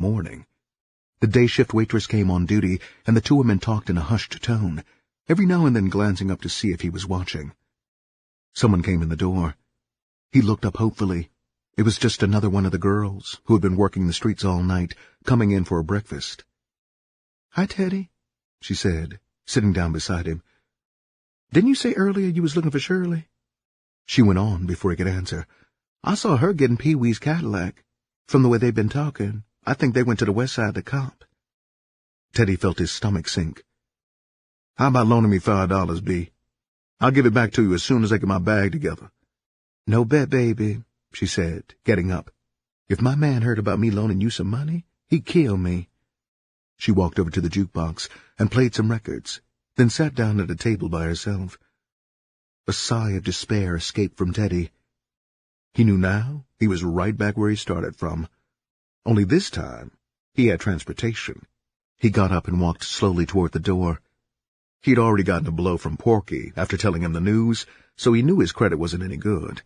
Morning. The day shift waitress came on duty, and the two women talked in a hushed tone, every now and then glancing up to see if he was watching. Someone came in the door. He looked up hopefully. It was just another one of the girls, who had been working the streets all night, coming in for a breakfast. "Hi, Teddy," she said, sitting down beside him. "Didn't you say earlier you was looking for Shirley?" She went on before he could answer. "I saw her getting Pee-wee's Cadillac. From the way they've been talking, I think they went to the west side to comp." Teddy felt his stomach sink. "How about loaning me $5, B? I'll give it back to you as soon as I get my bag together." "No bet, baby," she said, getting up. "If my man heard about me loaning you some money, he'd kill me." She walked over to the jukebox and played some records, then sat down at a table by herself. A sigh of despair escaped from Teddy. He knew now he was right back where he started from. Only this time, he had transportation. He got up and walked slowly toward the door. He'd already gotten a blow from Porky after telling him the news, so he knew his credit wasn't any good.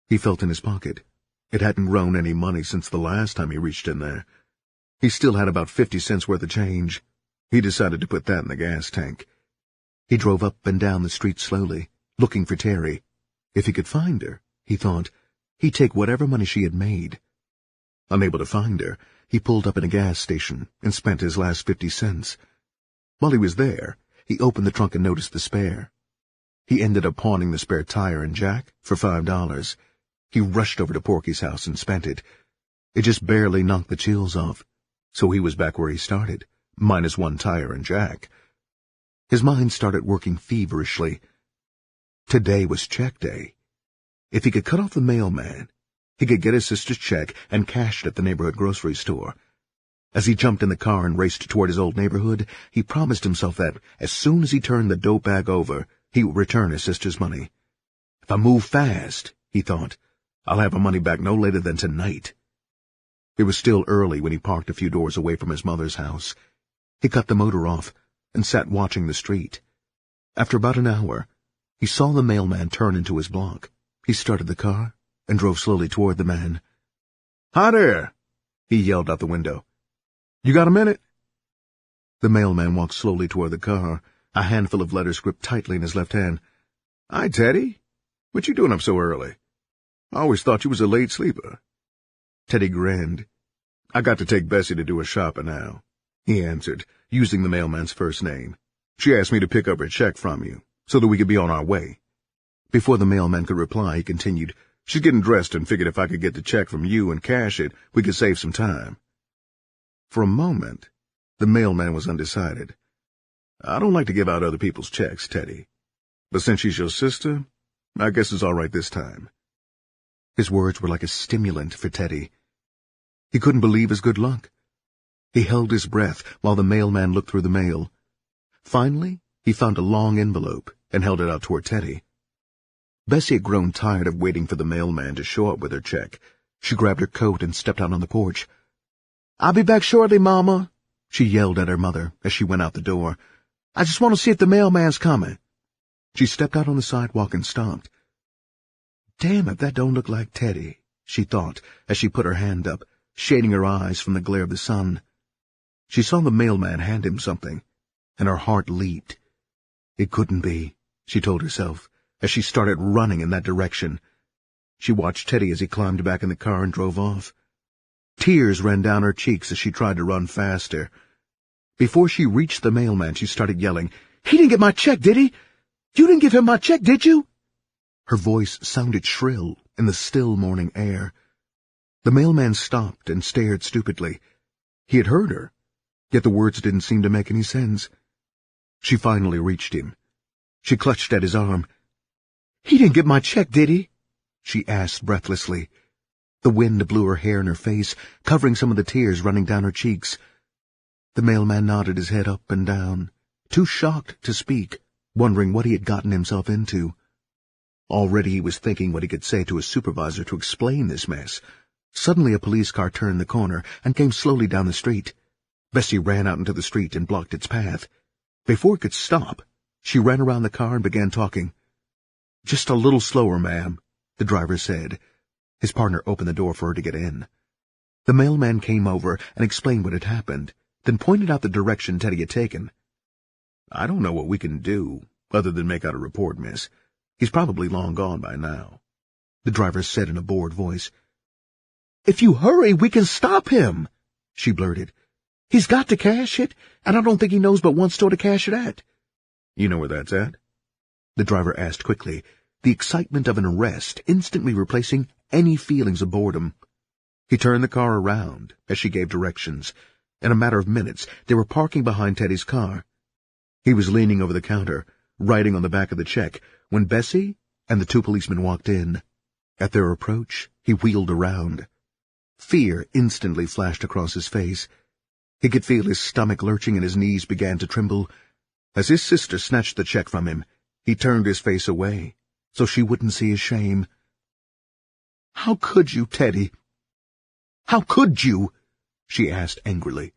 He felt in his pocket. It hadn't grown any money since the last time he reached in there. He still had about 50 cents worth of change. He decided to put that in the gas tank. He drove up and down the street slowly, looking for Terry. If he could find her, he thought, he'd take whatever money she had made. Unable to find her, he pulled up in a gas station and spent his last 50 cents. While he was there, he opened the trunk and noticed the spare. He ended up pawning the spare tire and jack for $5. He rushed over to Porky's house and spent it. It just barely knocked the chills off, so he was back where he started, minus one tire and jack. His mind started working feverishly. Today was check day. If he could cut off the mailman, he could get his sister's check and cash it at the neighborhood grocery store. As he jumped in the car and raced toward his old neighborhood, he promised himself that, as soon as he turned the dope bag over, he would return his sister's money. If I move fast, he thought, I'll have her money back no later than tonight. It was still early when he parked a few doors away from his mother's house. He cut the motor off and sat watching the street. After about an hour, he saw the mailman turn into his block. He started the car and drove slowly toward the man. "Hi there," he yelled out the window. "You got a minute?" The mailman walked slowly toward the car, a handful of letters gripped tightly in his left hand. "Hi, Teddy. What you doing up so early? I always thought you was a late sleeper." Teddy grinned. "I got to take Bessie to do her shopping now," he answered, using the mailman's first name. "She asked me to pick up her check from you, so that we could be on our way." Before the mailman could reply, he continued, "She's getting dressed and figured if I could get the check from you and cash it, we could save some time." For a moment, the mailman was undecided. "I don't like to give out other people's checks, Teddy. But since she's your sister, I guess it's all right this time." His words were like a stimulant for Teddy. He couldn't believe his good luck. He held his breath while the mailman looked through the mail. Finally, he found a long envelope and held it out toward Teddy. Bessie had grown tired of waiting for the mailman to show up with her check. She grabbed her coat and stepped out on the porch. "I'll be back shortly, Mama," she yelled at her mother as she went out the door. "I just want to see if the mailman's coming." She stepped out on the sidewalk and stopped. "Damn if that don't look like Teddy," she thought as she put her hand up, shading her eyes from the glare of the sun. She saw the mailman hand him something, and her heart leaped. It couldn't be, she told herself, as she started running in that direction. She watched Teddy as he climbed back in the car and drove off. Tears ran down her cheeks as she tried to run faster. Before she reached the mailman, she started yelling, "He didn't get my check, did he? You didn't give him my check, did you?" Her voice sounded shrill in the still morning air. The mailman stopped and stared stupidly. He had heard her, yet the words didn't seem to make any sense. She finally reached him. She clutched at his arm. "He didn't get my check, did he?" she asked breathlessly. The wind blew her hair in her face, covering some of the tears running down her cheeks. The mailman nodded his head up and down, too shocked to speak, wondering what he had gotten himself into. Already he was thinking what he could say to his supervisor to explain this mess. Suddenly a police car turned the corner and came slowly down the street. Bessie ran out into the street and blocked its path. Before it could stop, she ran around the car and began talking. "Just a little slower, ma'am," the driver said. His partner opened the door for her to get in. The mailman came over and explained what had happened, then pointed out the direction Teddy had taken. "I don't know what we can do, other than make out a report, miss. He's probably long gone by now," the driver said in a bored voice. "If you hurry, we can stop him," she blurted. "He's got to cash it, and I don't think he knows but one store to cash it at." "You know where that's at?" the driver asked quickly, the excitement of an arrest instantly replacing any feelings of boredom. He turned the car around as she gave directions. In a matter of minutes, they were parking behind Teddy's car. He was leaning over the counter, writing on the back of the check, when Bessie and the two policemen walked in. At their approach, he wheeled around. Fear instantly flashed across his face. He could feel his stomach lurching and his knees began to tremble. As his sister snatched the check from him, he turned his face away, so she wouldn't see his shame. "How could you, Teddy? How could you?" she asked angrily.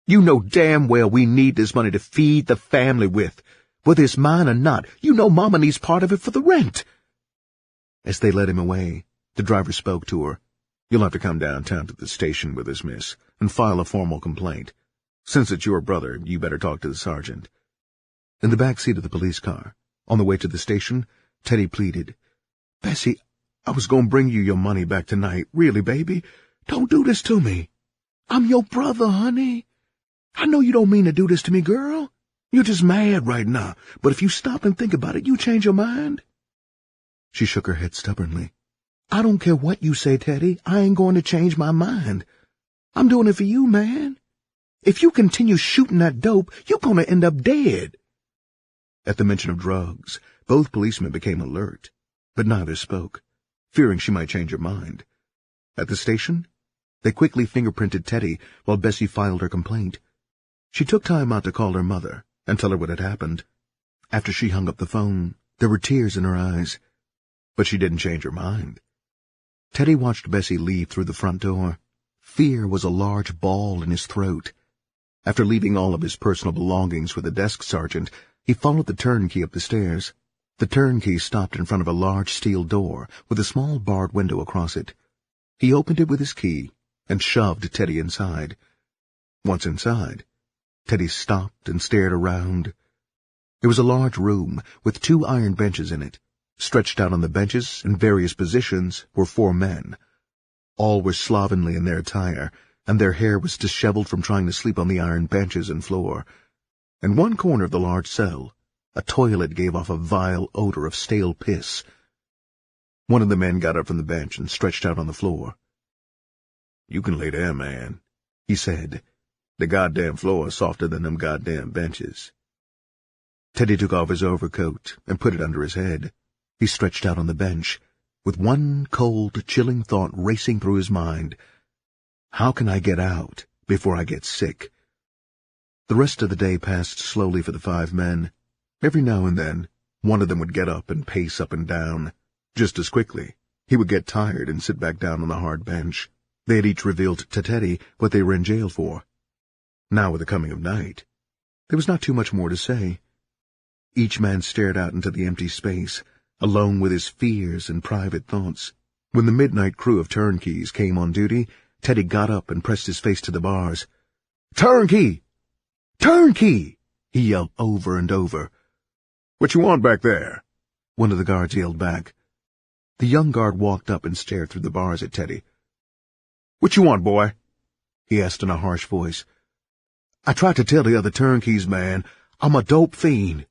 "You know damn well we need this money to feed the family with. Whether it's mine or not, you know Mama needs part of it for the rent." As they led him away, the driver spoke to her. "You'll have to come downtown to the station with us, miss, and file a formal complaint. Since it's your brother, you better talk to the sergeant." In the back seat of the police car, on the way to the station, Teddy pleaded, "Bessie, I was going to bring you your money back tonight. Really, baby, don't do this to me. I'm your brother, honey. I know you don't mean to do this to me, girl. You're just mad right now, but if you stop and think about it, you change your mind." She shook her head stubbornly. "I don't care what you say, Teddy. I ain't going to change my mind. I'm doing it for you, man. If you continue shooting that dope, you're going to end up dead." At the mention of drugs, both policemen became alert, but neither spoke, fearing she might change her mind. At the station, they quickly fingerprinted Teddy while Bessie filed her complaint. She took time out to call her mother and tell her what had happened. After she hung up the phone, there were tears in her eyes, but she didn't change her mind. Teddy watched Bessie leave through the front door. Fear was a large ball in his throat. After leaving all of his personal belongings with the desk sergeant, he followed the turnkey up the stairs. The turnkey stopped in front of a large steel door with a small barred window across it. He opened it with his key and shoved Teddy inside. Once inside, Teddy stopped and stared around. It was a large room with 2 iron benches in it. Stretched out on the benches in various positions were 4 men. All were slovenly in their attire, and their hair was disheveled from trying to sleep on the iron benches and floor. In one corner of the large cell, a toilet gave off a vile odor of stale piss. One of the men got up from the bench and stretched out on the floor. "You can lay there, man," he said. "The goddamn floor is softer than them goddamn benches." Teddy took off his overcoat and put it under his head. He stretched out on the bench, with one cold, chilling thought racing through his mind. How can I get out before I get sick? The rest of the day passed slowly for the 5 men. Every now and then, one of them would get up and pace up and down. Just as quickly, he would get tired and sit back down on the hard bench. They had each revealed to Teddy what they were in jail for. Now, with the coming of night, there was not too much more to say. Each man stared out into the empty space, alone with his fears and private thoughts. When the midnight crew of turnkeys came on duty, Teddy got up and pressed his face to the bars. "Turnkey! Turnkey!" he yelled over and over. "What you want back there?" one of the guards yelled back. The young guard walked up and stared through the bars at Teddy. "What you want, boy?" he asked in a harsh voice. "I tried to tell the other turnkeys, man, I'm a dope fiend.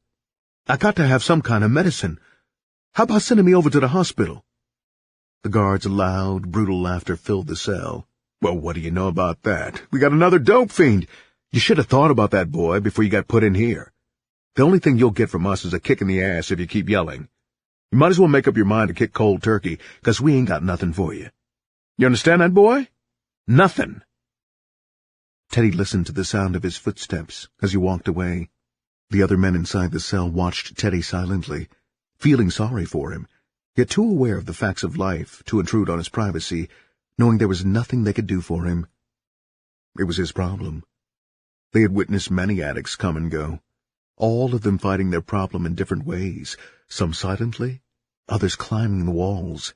I got to have some kind of medicine. How about sending me over to the hospital?" The guard's loud, brutal laughter filled the cell. "Well, what do you know about that? We got another dope fiend. You should have thought about that, boy, before you got put in here. The only thing you'll get from us is a kick in the ass if you keep yelling. You might as well make up your mind to kick cold turkey, 'cause we ain't got nothing for you. You understand that, boy? Nothing." Teddy listened to the sound of his footsteps as he walked away. The other men inside the cell watched Teddy silently, feeling sorry for him, yet too aware of the facts of life to intrude on his privacy, knowing there was nothing they could do for him. It was his problem. They had witnessed many addicts come and go, all of them fighting their problem in different ways, some silently, others climbing the walls.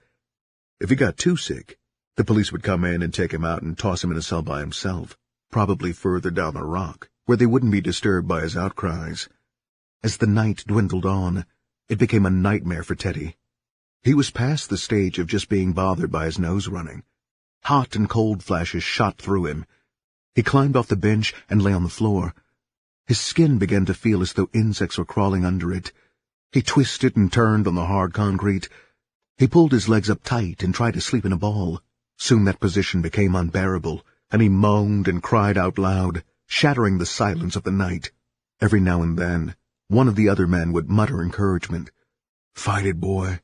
If he got too sick, The police would come in and take him out and toss him in a cell by himself, probably further down the rock, where they wouldn't be disturbed by his outcries. As the night dwindled on, it became a nightmare for Teddy. He was past the stage of just being bothered by his nose running. Hot and cold flashes shot through him. He climbed off the bench and lay on the floor. His skin began to feel as though insects were crawling under it. He twisted and turned on the hard concrete. He pulled his legs up tight and tried to sleep in a ball. Soon that position became unbearable, and he moaned and cried out loud, shattering the silence of the night. Every now and then, one of the other men would mutter encouragement. "Fight it, boy.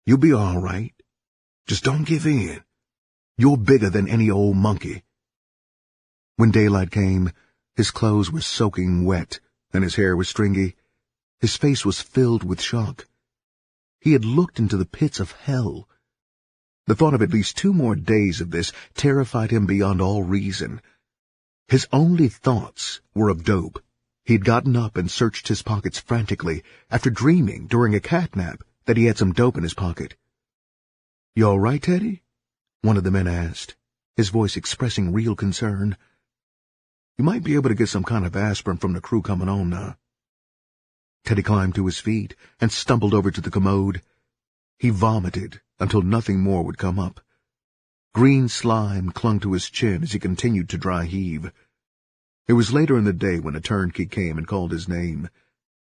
You'll be all right. Just don't give in. You're bigger than any old monkey." When daylight came, his clothes were soaking wet, and his hair was stringy. His face was filled with shock. He had looked into the pits of hell. The thought of at least 2 more days of this terrified him beyond all reason. His only thoughts were of dope. He had gotten up and searched his pockets frantically after dreaming during a catnap that he had some dope in his pocket. "You all right, Teddy?" one of the men asked, his voice expressing real concern. "You might be able to get some kind of aspirin from the crew coming on now." Teddy climbed to his feet and stumbled over to the commode. He vomited until nothing more would come up. Green slime clung to his chin as he continued to dry heave. It was later in the day when a turnkey came and called his name.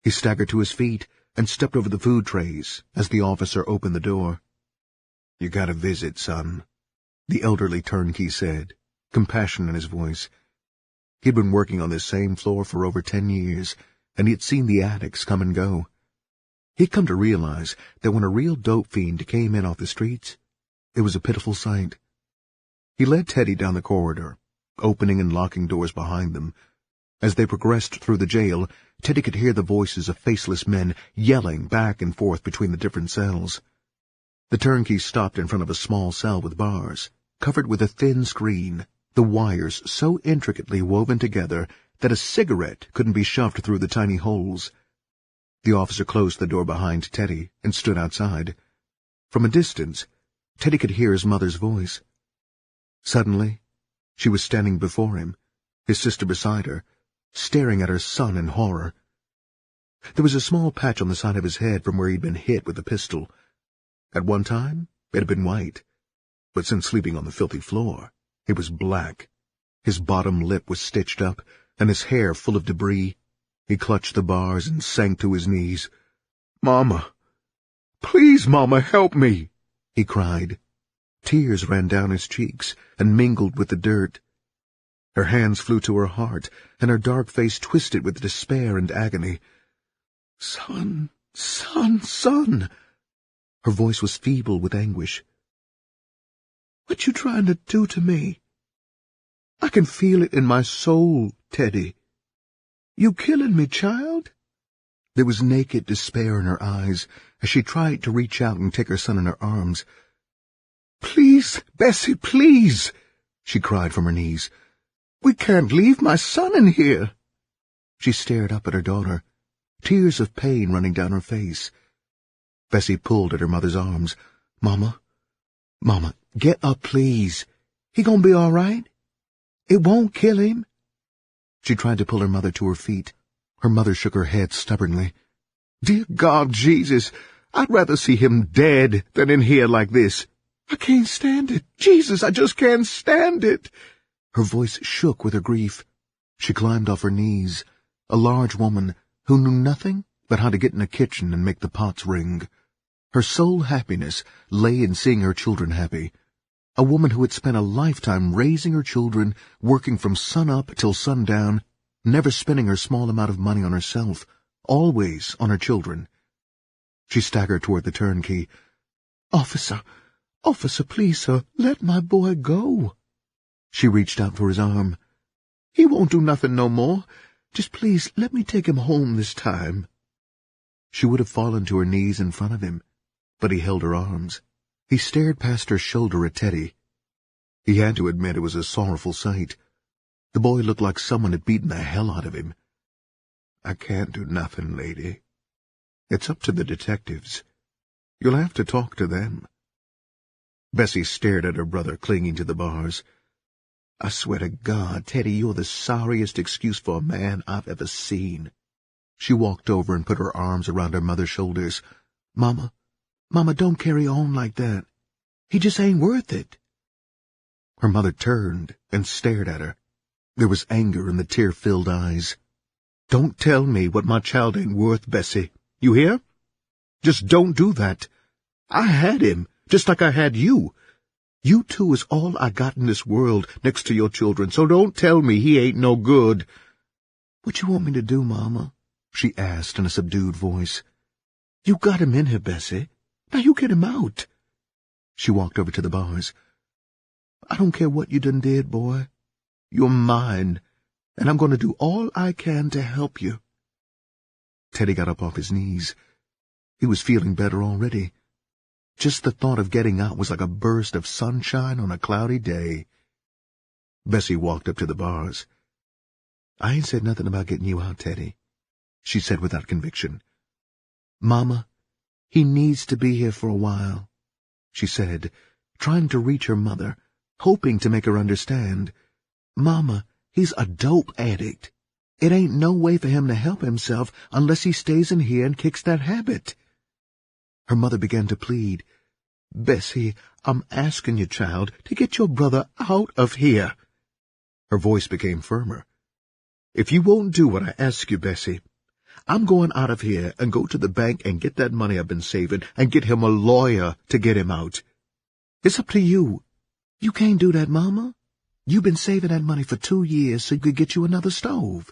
He staggered to his feet and stepped over the food trays as the officer opened the door. "You got a visit, son," the elderly turnkey said, compassion in his voice. He'd been working on this same floor for over 10 years, and he had seen the addicts come and go. He'd come to realize that when a real dope fiend came in off the streets, it was a pitiful sight. He led Teddy down the corridor, opening and locking doors behind them. As they progressed through the jail, Teddy could hear the voices of faceless men yelling back and forth between the different cells. The turnkey stopped in front of a small cell with bars, covered with a thin screen, the wires so intricately woven together that a cigarette couldn't be shoved through the tiny holes. The officer closed the door behind Teddy and stood outside. From a distance, Teddy could hear his mother's voice. Suddenly, she was standing before him, his sister beside her, staring at her son in horror. There was a small patch on the side of his head from where he'd been hit with a pistol. At one time, it had been white, but since sleeping on the filthy floor, it was black. His bottom lip was stitched up, and his hair full of debris. He clutched the bars and sank to his knees. "Mama! Please, Mama, help me!" he cried. Tears ran down his cheeks and mingled with the dirt. Her hands flew to her heart, and her dark face twisted with despair and agony. "Son, son, son!" Her voice was feeble with anguish. "What you trying to do to me? I can feel it in my soul, Teddy. You killing me, child?" There was naked despair in her eyes as she tried to reach out and take her son in her arms. "Please, Bessie, please!" she cried from her knees. "We can't leave my son in here." She stared up at her daughter, tears of pain running down her face. Bessie pulled at her mother's arms. Mama, get up, please. He gonna be all right? It won't kill him." She tried to pull her mother to her feet. Her mother shook her head stubbornly. "Dear God, Jesus, I'd rather see him dead than in here like this. I can't stand it. Jesus, I just can't stand it." Her voice shook with her grief. She climbed off her knees, a large woman who knew nothing but how to get in a kitchen and make the pots ring. Her sole happiness lay in seeing her children happy. A woman who had spent a lifetime raising her children, working from sun-up till sundown, never spending her small amount of money on herself, always on her children. She staggered toward the turnkey. Officer, please, sir, let my boy go." She reached out for his arm. "He won't do nothing no more. Just please let me take him home this time." She would have fallen to her knees in front of him, but he held her arms. He stared past her shoulder at Teddy. He had to admit it was a sorrowful sight. The boy looked like someone had beaten the hell out of him. "I can't do nothing, lady. It's up to the detectives. You'll have to talk to them." Bessie stared at her brother clinging to the bars. "I swear to God, Teddy, you're the sorriest excuse for a man I've ever seen." She walked over and put her arms around her mother's shoulders. Mama, don't carry on like that. He just ain't worth it." Her mother turned and stared at her. There was anger in the tear-filled eyes. "Don't tell me what my child ain't worth, Bessie. You hear? Just don't do that. I had him, just like I had you. You two is all I got in this world next to your children, so don't tell me he ain't no good." "What you want me to do, Mama?" she asked in a subdued voice. "You got him in here, Bessie. Now you get him out." She walked over to the bars. "I don't care what you done did, boy. You're mine, and I'm going to do all I can to help you." Teddy got up off his knees. He was feeling better already. Just the thought of getting out was like a burst of sunshine on a cloudy day. Bessie walked up to the bars. "I ain't said nothing about getting you out, Teddy," she said without conviction. "Mama, he needs to be here for a while," she said, trying to reach her mother, hoping to make her understand. "Mama, he's a dope addict. It ain't no way for him to help himself unless he stays in here and kicks that habit." Her mother began to plead. "Bessie, I'm asking you, child, to get your brother out of here." Her voice became firmer. "If you won't do what I ask you, Bessie, I'm going out of here and go to the bank and get that money I've been saving and get him a lawyer to get him out. It's up to you." "You can't do that, Mama. You've been saving that money for 2 years so you could get you another stove,"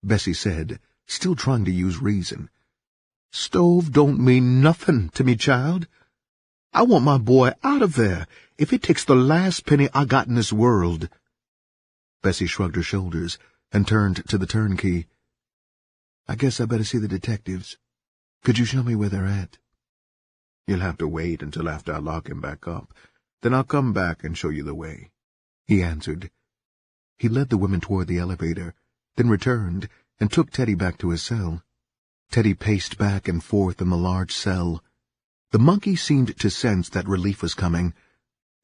Bessie said, still trying to use reason. "Stove don't mean nothing to me, child. I want my boy out of there, if it takes the last penny I got in this world." Bessie shrugged her shoulders and turned to the turnkey. "I guess I better see the detectives. Could you show me where they're at?" "You'll have to wait until after I lock him back up. Then I'll come back and show you the way," he answered. He led the women toward the elevator, then returned and took Teddy back to his cell. Teddy paced back and forth in the large cell. The monkey seemed to sense that relief was coming.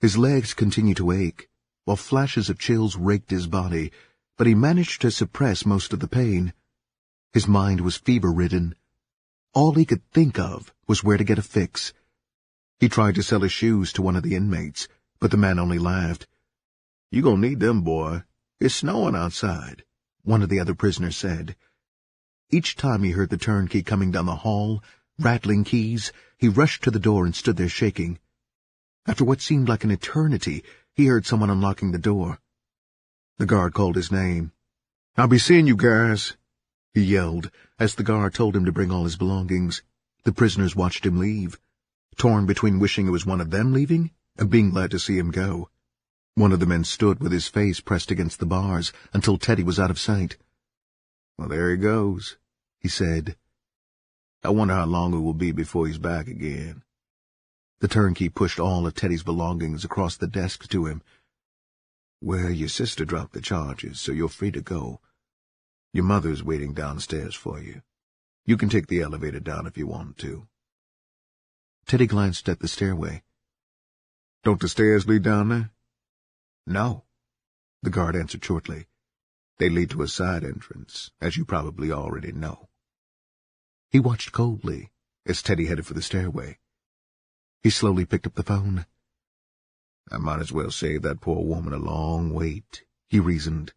His legs continued to ache, while flashes of chills raked his body, but he managed to suppress most of the pain. His mind was fever-ridden. All he could think of was where to get a fix. He tried to sell his shoes to one of the inmates, but the man only laughed. "You gonna need them, boy. It's snowing outside," one of the other prisoners said. Each time he heard the turnkey coming down the hall, rattling keys, he rushed to the door and stood there shaking. After what seemed like an eternity, he heard someone unlocking the door. The guard called his name. "I'll be seeing you guys," he yelled, as the guard told him to bring all his belongings. The prisoners watched him leave, torn between wishing it was one of them leaving and being glad to see him go. One of the men stood with his face pressed against the bars until Teddy was out of sight. "Well, there he goes," he said. "I wonder how long it will be before he's back again." The turnkey pushed all of Teddy's belongings across the desk to him. "Well, your sister dropped the charges, so you're free to go. Your mother's waiting downstairs for you. You can take the elevator down if you want to." Teddy glanced at the stairway. "Don't the stairs lead down there?" "No," the guard answered shortly. "They lead to a side entrance, as you probably already know." He watched coldly as Teddy headed for the stairway. He slowly picked up the phone. "I might as well save that poor woman a long wait," he reasoned.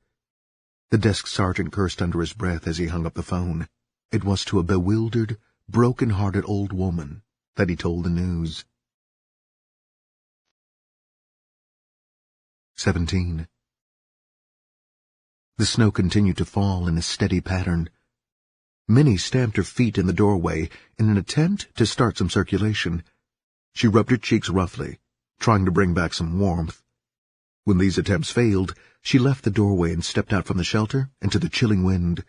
The desk sergeant cursed under his breath as he hung up the phone. It was to a bewildered, broken-hearted old woman that he told the news. 17. The snow continued to fall in a steady pattern. Minnie stamped her feet in the doorway in an attempt to start some circulation. She rubbed her cheeks roughly, trying to bring back some warmth. When these attempts failed, she left the doorway and stepped out from the shelter into the chilling wind.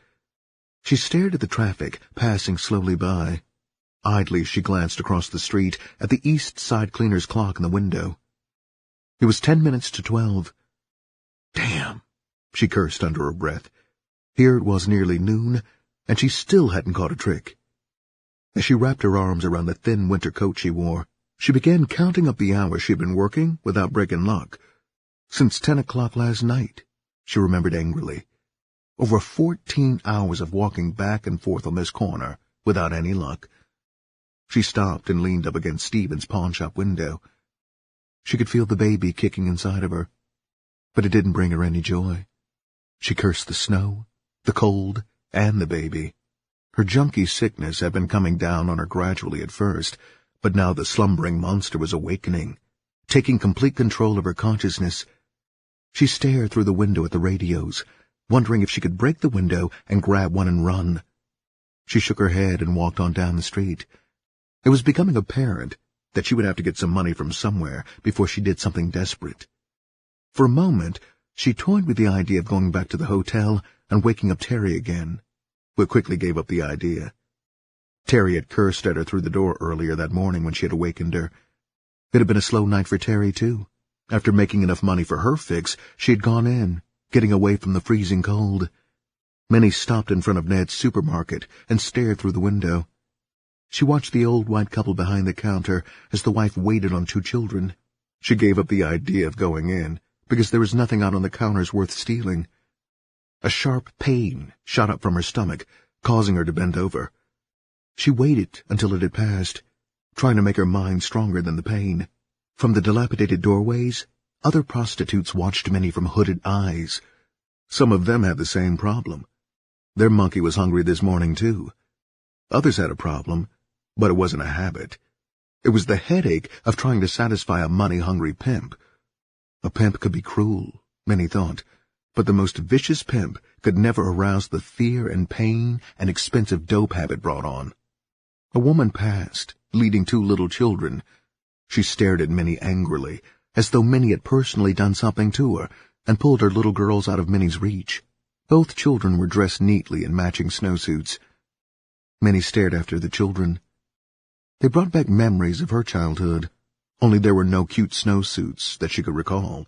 She stared at the traffic passing slowly by. Idly she glanced across the street at the East Side cleaner's clock in the window. It was 10 minutes to 12. "Damn," she cursed under her breath. Here it was nearly noon, and she still hadn't caught a trick. As she wrapped her arms around the thin winter coat she wore, She began counting up the hours she'd been working without breaking luck. Since 10 o'clock last night, she remembered angrily. Over 14 hours of walking back and forth on this corner without any luck. She stopped and leaned up against Stephen's pawnshop window. She could feel the baby kicking inside of her, but it didn't bring her any joy. She cursed the snow, the cold, and the baby. Her junkie sickness had been coming down on her gradually at first, but now the slumbering monster was awakening, taking complete control of her consciousness. She stared through the window at the radios, wondering if she could break the window and grab one and run. She shook her head and walked on down the street. It was becoming apparent that she would have to get some money from somewhere before she did something desperate. For a moment, she toyed with the idea of going back to the hotel and waking up Terry again, but quickly gave up the idea. Terry had cursed at her through the door earlier that morning when she had awakened her. It had been a slow night for Terry, too. After making enough money for her fix, she had gone in, getting away from the freezing cold. Minnie stopped in front of Ned's supermarket and stared through the window. She watched the old white couple behind the counter as the wife waited on 2 children. She gave up the idea of going in, because there was nothing out on the counters worth stealing. A sharp pain shot up from her stomach, causing her to bend over. She waited until it had passed, trying to make her mind stronger than the pain. From the dilapidated doorways, other prostitutes watched Minnie from hooded eyes. Some of them had the same problem. Their monkey was hungry this morning, too. Others had a problem, but it wasn't a habit. It was the headache of trying to satisfy a money-hungry pimp. A pimp could be cruel, Minnie thought, but the most vicious pimp could never arouse the fear and pain an expensive dope habit brought on. A woman passed, leading 2 little children. She stared at Minnie angrily, as though Minnie had personally done something to her, and pulled her little girls out of Minnie's reach. Both children were dressed neatly in matching snowsuits. Minnie stared after the children. They brought back memories of her childhood, only there were no cute snowsuits that she could recall.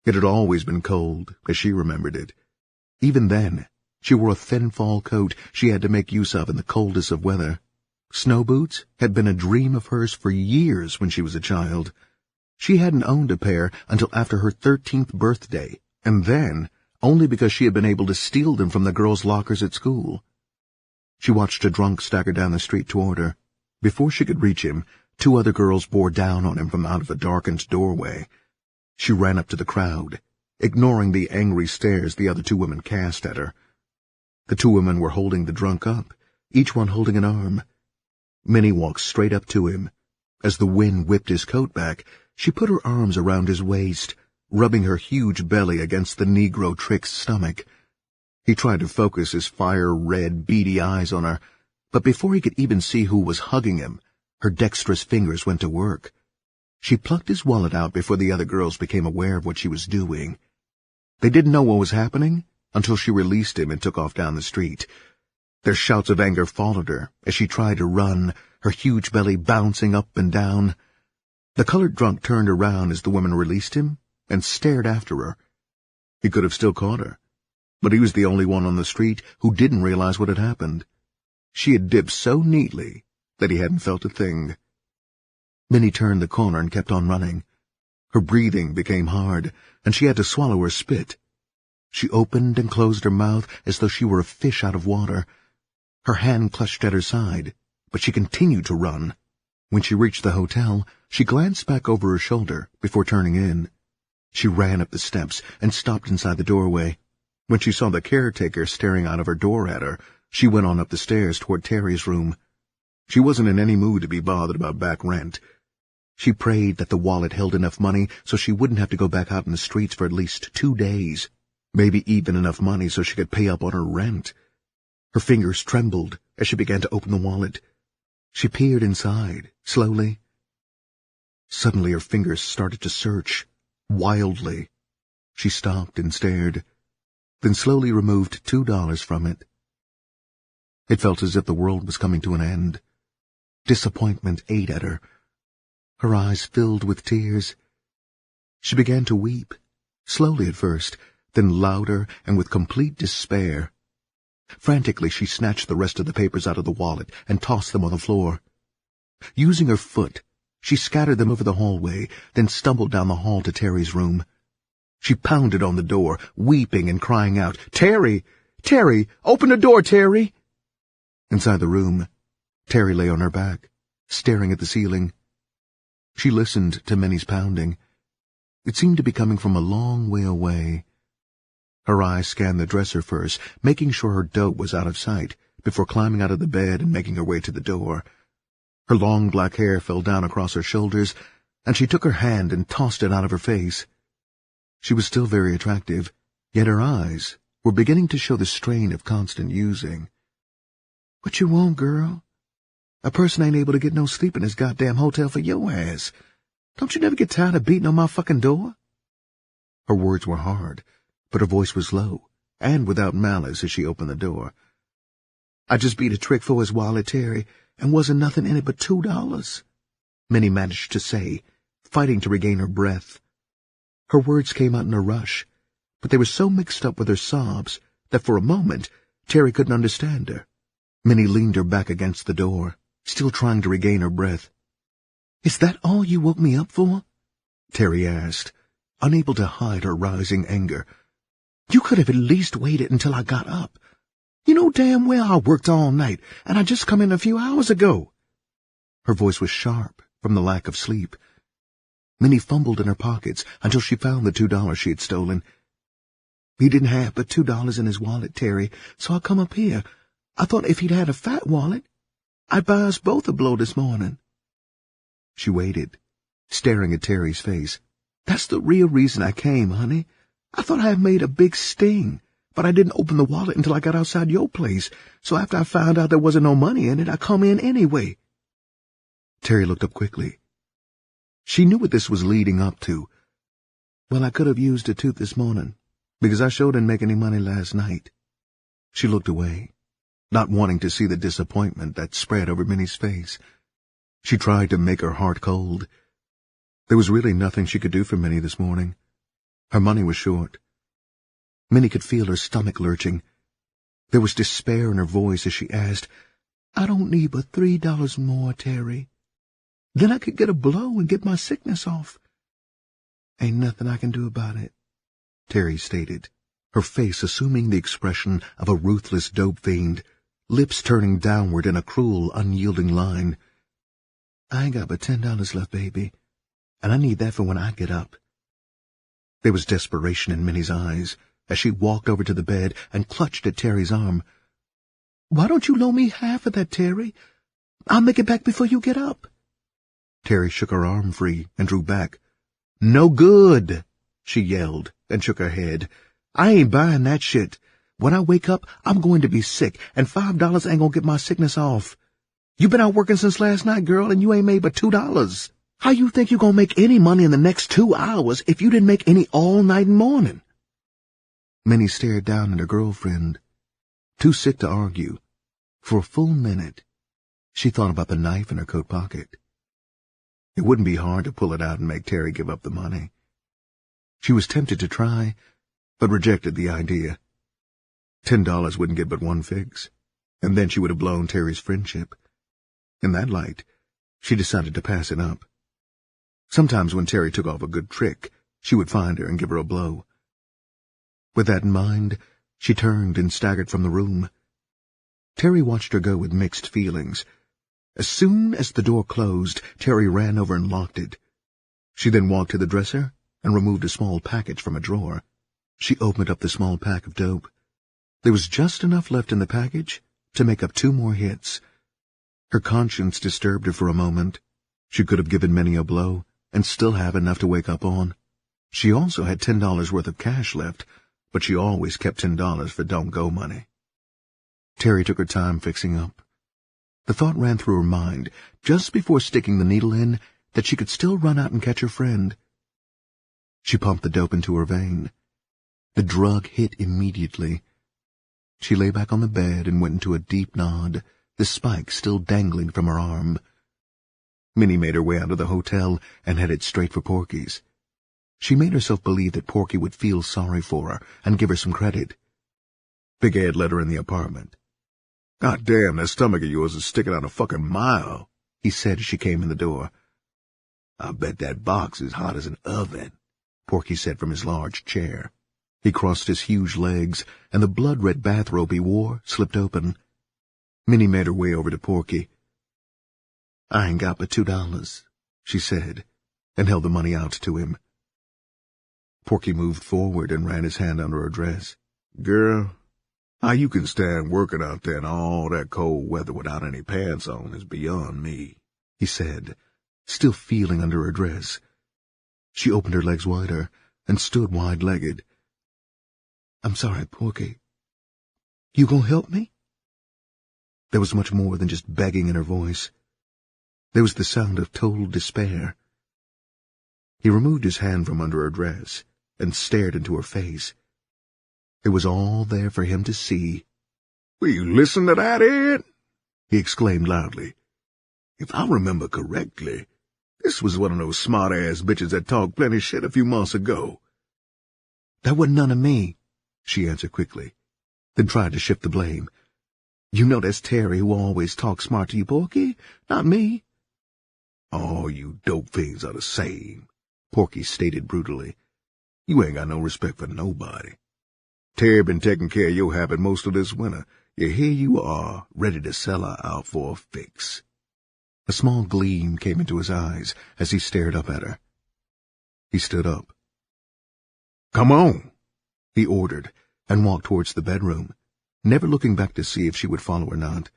It had always been cold, as she remembered it. Even then, she wore a thin fall coat she had to make use of in the coldest of weather. Snow boots had been a dream of hers for years when she was a child. She hadn't owned a pair until after her 13th birthday, and then only because she had been able to steal them from the girls' lockers at school. She watched a drunk stagger down the street toward her. Before she could reach him, 2 other girls bore down on him from out of a darkened doorway. She ran up to the crowd, ignoring the angry stares the other 2 women cast at her. The 2 women were holding the drunk up, each one holding an arm. Minnie walked straight up to him. As the wind whipped his coat back, she put her arms around his waist, rubbing her huge belly against the Negro trick's stomach. He tried to focus his fire-red, beady eyes on her, but before he could even see who was hugging him, her dexterous fingers went to work. She plucked his wallet out before the other girls became aware of what she was doing. They didn't know what was happening until she released him and took off down the street. Their shouts of anger followed her as she tried to run, her huge belly bouncing up and down. The colored drunk turned around as the woman released him and stared after her. He could have still caught her, but he was the only one on the street who didn't realize what had happened. She had dipped so neatly that he hadn't felt a thing. Minnie turned the corner and kept on running. Her breathing became hard, and she had to swallow her spit. She opened and closed her mouth as though she were a fish out of water. Her hand clutched at her side, but she continued to run. When she reached the hotel, she glanced back over her shoulder before turning in. She ran up the steps and stopped inside the doorway. When she saw the caretaker staring out of her door at her, she went on up the stairs toward Terry's room. She wasn't in any mood to be bothered about back rent. She prayed that the wallet held enough money so she wouldn't have to go back out in the streets for at least 2 days, maybe even enough money so she could pay up on her rent. Her fingers trembled as she began to open the wallet. She peered inside, slowly. Suddenly her fingers started to search, wildly. She stopped and stared, then slowly removed $2 from it. It felt as if the world was coming to an end. Disappointment ate at her. Her eyes filled with tears. She began to weep, slowly at first, then louder and with complete despair. Frantically, she snatched the rest of the papers out of the wallet and tossed them on the floor. Using her foot, She scattered them over the hallway, then stumbled down the hall to Terry's room. She pounded on the door, weeping and crying out, "Terry! Terry! Open the door, Terry!" Inside the room, Terry lay on her back, staring at the ceiling. She listened to Minnie's pounding. It seemed to be coming from a long way away. Her eyes scanned the dresser first, making sure her dope was out of sight, before climbing out of the bed and making her way to the door. Her long black hair fell down across her shoulders, and she took her hand and tossed it out of her face. She was still very attractive, yet her eyes were beginning to show the strain of constant using. "What you want, girl? A person ain't able to get no sleep in this goddamn hotel for your ass. Don't you never get tired of beating on my fucking door?" Her words were hard, but her voice was low, and without malice as she opened the door. "I just beat a trick for his wallet, Terry, and wasn't nothing in it but $2, Minnie managed to say, fighting to regain her breath. Her words came out in a rush, but they were so mixed up with her sobs that for a moment Terry couldn't understand her. Minnie leaned her back against the door, still trying to regain her breath. "Is that all you woke me up for?" Terry asked, unable to hide her rising anger. "You could have at least waited until I got up. You know damn well I worked all night, and I just come in a few hours ago." Her voice was sharp from the lack of sleep. Minnie fumbled in her pockets until she found the $2 she had stolen. "He didn't have but $2 in his wallet, Terry, so I come up here. I thought if he'd had a fat wallet, I'd buy us both a blow this morning." She waited, staring at Terry's face. "That's the real reason I came, honey. I thought I had made a big sting, but I didn't open the wallet until I got outside your place, so after I found out there wasn't no money in it, I come in anyway." Terry looked up quickly. She knew what this was leading up to. "Well, I could have used a tooth this morning, because I sure didn't make any money last night." She looked away, not wanting to see the disappointment that spread over Minnie's face. She tried to make her heart cold. There was really nothing she could do for Minnie this morning. Her money was short. Minnie could feel her stomach lurching. There was despair in her voice as she asked, "I don't need but $3 more, Terry. Then I could get a blow and get my sickness off." "Ain't nothing I can do about it," Terry stated, her face assuming the expression of a ruthless dope fiend, lips turning downward in a cruel, unyielding line. "I ain't got but $10 left, baby, and I need that for when I get up." There was desperation in Minnie's eyes as she walked over to the bed and clutched at Terry's arm. "Why don't you loan me half of that, Terry? I'll make it back before you get up." Terry shook her arm free and drew back. "No good," she yelled and shook her head. "I ain't buying that shit. When I wake up, I'm going to be sick, and $5 ain't gonna get my sickness off. You been out working since last night, girl, and you ain't made but $2. How you think you gonna make any money in the next 2 hours if you didn't make any all night and morning?" Minnie stared down at her girlfriend, too sick to argue. For a full minute, she thought about the knife in her coat pocket. It wouldn't be hard to pull it out and make Terry give up the money. She was tempted to try, but rejected the idea. $10 wouldn't get but one fix, and then she would have blown Terry's friendship. In that light, she decided to pass it up. Sometimes when Terry took off a good trick, she would find her and give her a blow. With that in mind, she turned and staggered from the room. Terry watched her go with mixed feelings. As soon as the door closed, Terry ran over and locked it. She then walked to the dresser and removed a small package from a drawer. She opened up the small pack of dope. There was just enough left in the package to make up 2 more hits. Her conscience disturbed her for a moment. She could have given Minnie a blow and still have enough to wake up on. She also had $10 worth of cash left, but she always kept $10 for don't-go money. Terry took her time fixing up. The thought ran through her mind, just before sticking the needle in, that she could still run out and catch her friend. She pumped the dope into her vein. The drug hit immediately. She lay back on the bed and went into a deep nod, the spike still dangling from her arm. Minnie made her way out of the hotel and headed straight for Porky's. She made herself believe that Porky would feel sorry for her and give her some credit. Big Ed let her in the apartment. "God damn, that stomach of yours is sticking out a fucking mile," he said as she came in the door. I bet that box is hot as an oven, Porky said from his large chair. He crossed his huge legs, and the blood-red bathrobe he wore slipped open. Minnie made her way over to Porky. "I ain't got but $2, she said, and held the money out to him. Porky moved forward and ran his hand under her dress. Girl, how you can stand working out there in all that cold weather without any pants on is beyond me," he said, still feeling under her dress. She opened her legs wider and stood wide-legged. "I'm sorry, Porky. You gonna help me?" There was much more than just begging in her voice. There was the sound of total despair. He removed his hand from under her dress and stared into her face. It was all there for him to see. "Will you listen to that, Ed?" he exclaimed loudly. "If I remember correctly, this was one of those smart-ass bitches that talked plenty shit a few months ago." "That wasn't none of me," she answered quickly, then tried to shift the blame. "You know that's Terry who always talks smart to you, Porky, not me." "All you dope fiends are the same," Porky stated brutally. "You ain't got no respect for nobody. Terry been taking care of your habit most of this winter, yet here you are, ready to sell her out for a fix." A small gleam came into his eyes as he stared up at her. He stood up. "Come on," he ordered, and walked towards the bedroom, never looking back to see if she would follow or not.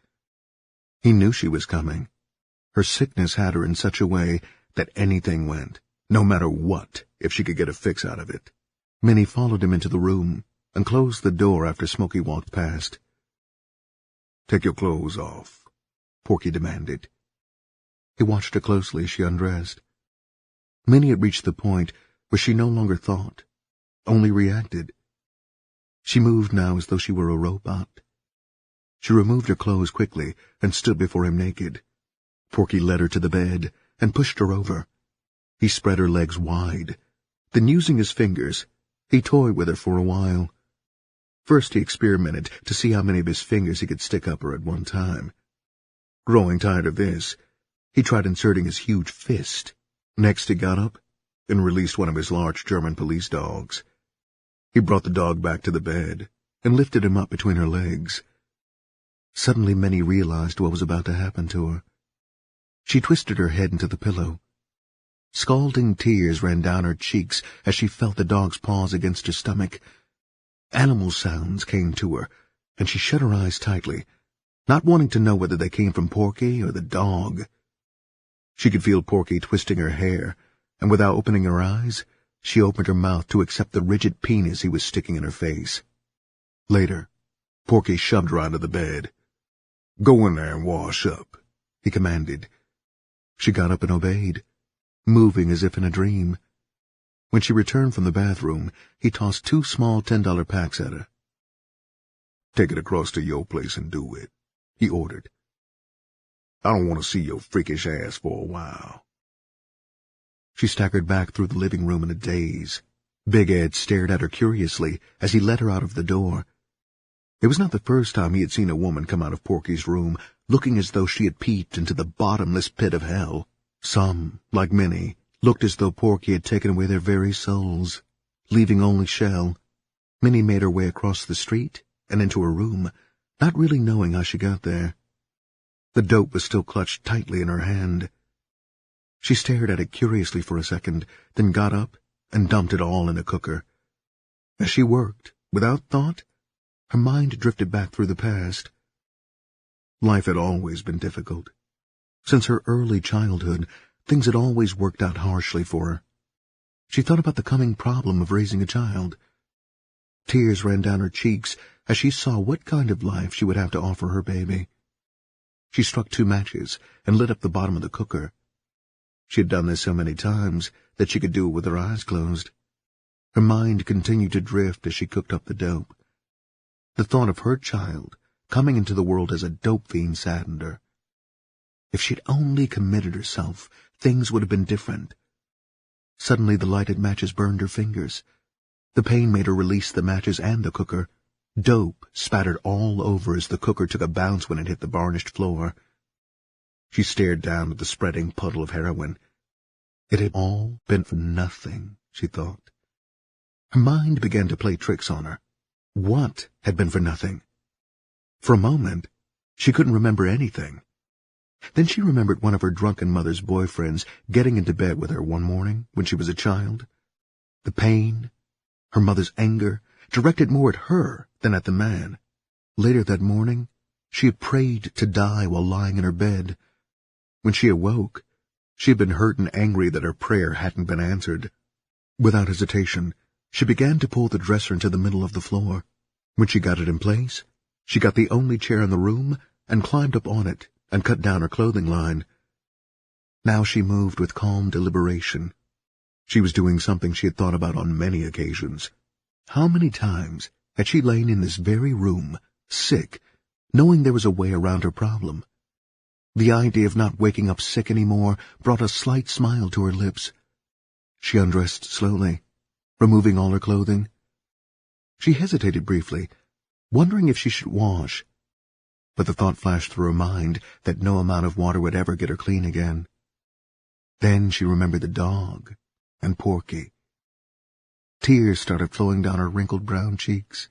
He knew she was coming. Her sickness had her in such a way that anything went, no matter what, if she could get a fix out of it. Minnie followed him into the room and closed the door after Smokey walked past. "Take your clothes off," Porky demanded. He watched her closely as she undressed. Minnie had reached the point where she no longer thought, only reacted. She moved now as though she were a robot. She removed her clothes quickly and stood before him naked. Porky led her to the bed and pushed her over. He spread her legs wide. Then, using his fingers, he toyed with her for a while. First he experimented to see how many of his fingers he could stick up her at one time. Growing tired of this, he tried inserting his huge fist. Next he got up and released one of his large German police dogs. He brought the dog back to the bed and lifted him up between her legs. Suddenly Minnie realized what was about to happen to her. She twisted her head into the pillow. Scalding tears ran down her cheeks as she felt the dog's paws against her stomach. Animal sounds came to her, and she shut her eyes tightly, not wanting to know whether they came from Porky or the dog. She could feel Porky twisting her hair, and without opening her eyes, she opened her mouth to accept the rigid penis he was sticking in her face. Later, Porky shoved her onto the bed. "Go in there and wash up," he commanded. She got up and obeyed, moving as if in a dream. When she returned from the bathroom, he tossed 2 small $10 packs at her. "Take it across to your place and do it," he ordered. "I don't want to see your freakish ass for a while." She staggered back through the living room in a daze. Big Ed stared at her curiously as he led her out of the door. It was not the first time he had seen a woman come out of Porky's room looking as though she had peeped into the bottomless pit of hell. Some, like Minnie, looked as though Porky had taken away their very souls, leaving only shell. Minnie made her way across the street and into her room, not really knowing how she got there. The dope was still clutched tightly in her hand. She stared at it curiously for a second, then got up and dumped it all in a cooker. As she worked, without thought, her mind drifted back through the past. Life had always been difficult. Since her early childhood, things had always worked out harshly for her. She thought about the coming problem of raising a child. Tears ran down her cheeks as she saw what kind of life she would have to offer her baby. She struck 2 matches and lit up the bottom of the cooker. She had done this so many times that she could do it with her eyes closed. Her mind continued to drift as she cooked up the dope. The thought of her child coming into the world as a dope fiend saddened her. If she'd only committed herself, things would have been different. Suddenly the lighted matches burned her fingers. The pain made her release the matches and the cooker. Dope spattered all over as the cooker took a bounce when it hit the varnished floor. She stared down at the spreading puddle of heroin. It had all been for nothing, she thought. Her mind began to play tricks on her. What had been for nothing? For a moment, she couldn't remember anything. Then she remembered one of her drunken mother's boyfriends getting into bed with her one morning when she was a child. The pain, her mother's anger, directed more at her than at the man. Later that morning, she had prayed to die while lying in her bed. When she awoke, she had been hurt and angry that her prayer hadn't been answered. Without hesitation, she began to pull the dresser into the middle of the floor. When she got it in place, she got the only chair in the room and climbed up on it and cut down her clothing line. Now she moved with calm deliberation. She was doing something she had thought about on many occasions. How many times had she lain in this very room, sick, knowing there was a way around her problem? The idea of not waking up sick anymore brought a slight smile to her lips. She undressed slowly, removing all her clothing. She hesitated briefly, wondering if she should wash, but the thought flashed through her mind that no amount of water would ever get her clean again. Then she remembered the dog and Porky. Tears started flowing down her wrinkled brown cheeks.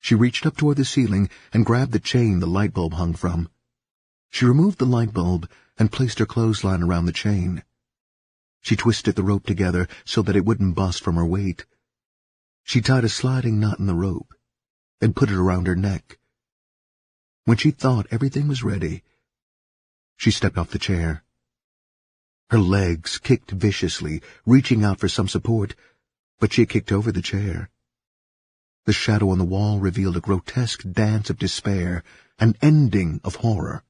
She reached up toward the ceiling and grabbed the chain the light bulb hung from. She removed the light bulb and placed her clothesline around the chain. She twisted the rope together so that it wouldn't bust from her weight. She tied a sliding knot in the rope and put it around her neck. When she thought everything was ready, she stepped off the chair. Her legs kicked viciously, reaching out for some support, but she kicked over the chair. The shadow on the wall revealed a grotesque dance of despair, an ending of horror,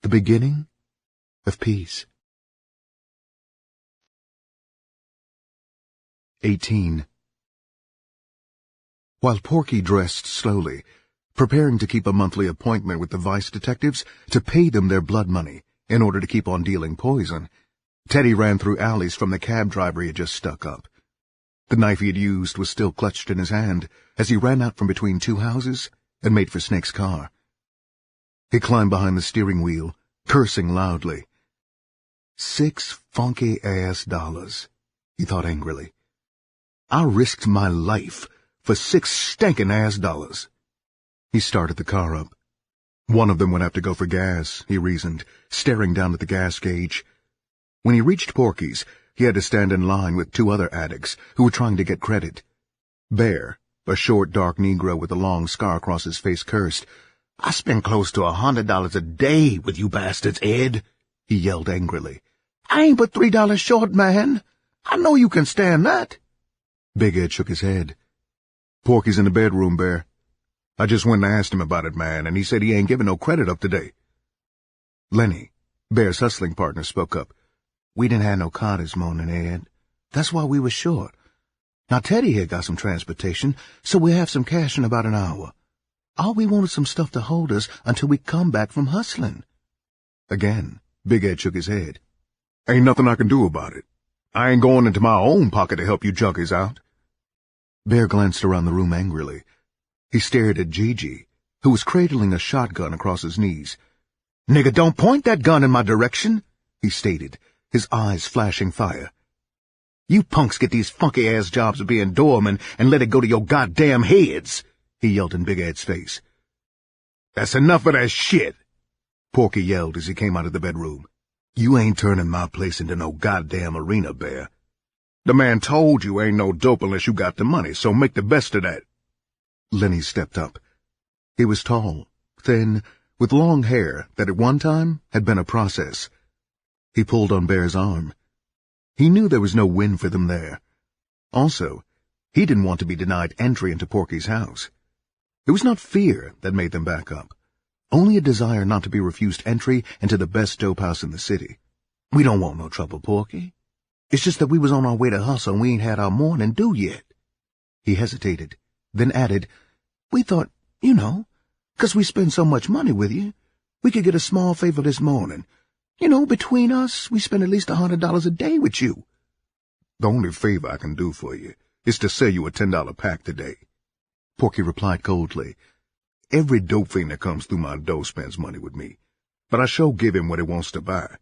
the beginning of peace. 18. While Porky dressed slowly, preparing to keep a monthly appointment with the vice detectives to pay them their blood money in order to keep on dealing poison, Teddy ran through alleys from the cab driver he had just stuck up. The knife he had used was still clutched in his hand as he ran out from between two houses and made for Snake's car. He climbed behind the steering wheel, cursing loudly. $6 funky-ass dollars, he thought angrily. I risked my life for $6 stinking-ass dollars. He started the car up. One of them would have to go for gas, he reasoned, staring down at the gas gauge. When he reached Porky's, he had to stand in line with two other addicts who were trying to get credit. Bear, a short, dark Negro with a long scar across his face, cursed. I spend close to $100 a day with you bastards, Ed, he yelled angrily. I ain't but $3 short, man. I know you can stand that. Big Ed shook his head. Porky's in the bedroom, Bear. I just went and asked him about it, man, and he said he ain't giving no credit up today. Lenny, Bear's hustling partner, spoke up. We didn't have no car this morning, Ed. That's why we were short. Now Teddy here got some transportation, so we'll have some cash in about an hour. All we want is some stuff to hold us until we come back from hustling. Again, Big Ed shook his head. Ain't nothing I can do about it. I ain't going into my own pocket to help you junkies out. Bear glanced around the room angrily. He stared at Gigi, who was cradling a shotgun across his knees. Nigga, don't point that gun in my direction, he stated, his eyes flashing fire. You punks get these funky-ass jobs of being doormen and let it go to your goddamn heads, he yelled in Big Ed's face. That's enough of that shit, Porky yelled as he came out of the bedroom. You ain't turning my place into no goddamn arena, Bear. The man told you ain't no dope unless you got the money, so make the best of that. Lenny stepped up. He was tall, thin, with long hair that at one time had been a process. He pulled on Bear's arm. He knew there was no win for them there. Also, he didn't want to be denied entry into Porky's house. It was not fear that made them back up, only a desire not to be refused entry into the best dope house in the city. We don't want no trouble, Porky. It's just that we was on our way to hustle and we ain't had our morning due yet. He hesitated, then added, We thought, 'cause we spend so much money with you, we could get a small favor this morning. Between us, we spend at least $100 a day with you. The only favor I can do for you is to sell you a $10 pack today, Porky replied coldly. Every dope fiend that comes through my door spends money with me, but I sure give him what he wants to buy.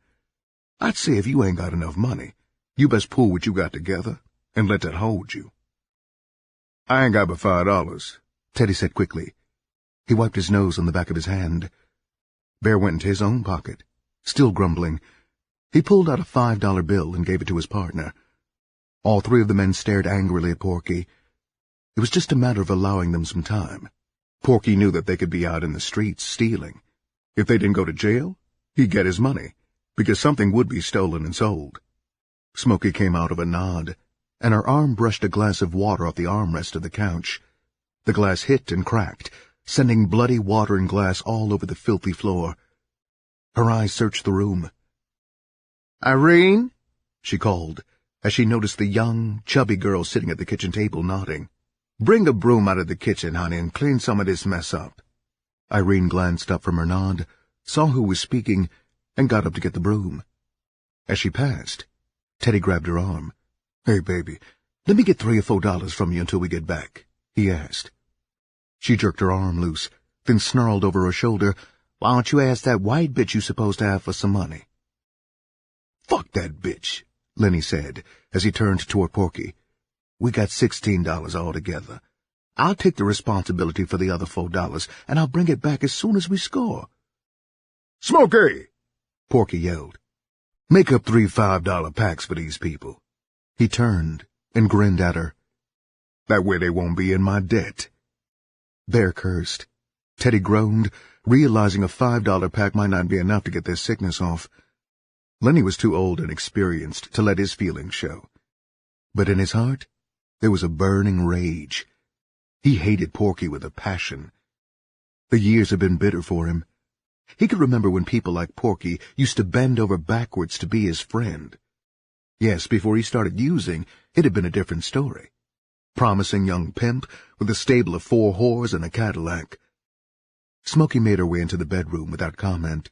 I'd say if you ain't got enough money, you best pull what you got together and let that hold you. I ain't got but $5, Teddy said quickly. He wiped his nose on the back of his hand. Bear went into his own pocket, still grumbling. He pulled out a $5 bill and gave it to his partner. All three of the men stared angrily at Porky. It was just a matter of allowing them some time. Porky knew that they could be out in the streets stealing. If they didn't go to jail, he'd get his money, because something would be stolen and sold. Smokey came out of a nod, and her arm brushed a glass of water off the armrest of the couch. The glass hit and cracked, sending bloody water and glass all over the filthy floor. Her eyes searched the room. "Irene?" she called, as she noticed the young, chubby girl sitting at the kitchen table nodding. "Bring a broom out of the kitchen, honey, and clean some of this mess up." Irene glanced up from her nod, saw who was speaking, and got up to get the broom. As she passed, Teddy grabbed her arm. "Hey, baby, let me get $3 or $4 from you until we get back," he asked. She jerked her arm loose, then snarled over her shoulder, "Why don't you ask that white bitch you supposed to have for some money?" "Fuck that bitch," Lenny said, as he turned toward Porky. "We got $16 altogether. I'll take the responsibility for the other $4, and I'll bring it back as soon as we score." "Smokey!" Porky yelled. "Make up 3 $5 packs for these people." He turned and grinned at her. "That way they won't be in my debt." Bear cursed. Teddy groaned, realizing a $5 pack might not be enough to get their sickness off. Lenny was too old and experienced to let his feelings show. But in his heart, there was a burning rage. He hated Porky with a passion. The years had been bitter for him. He could remember when people like Porky used to bend over backwards to be his friend. Yes, before he started using, it had been a different story. Promising young pimp with a stable of 4 whores and a Cadillac. Smokey made her way into the bedroom without comment.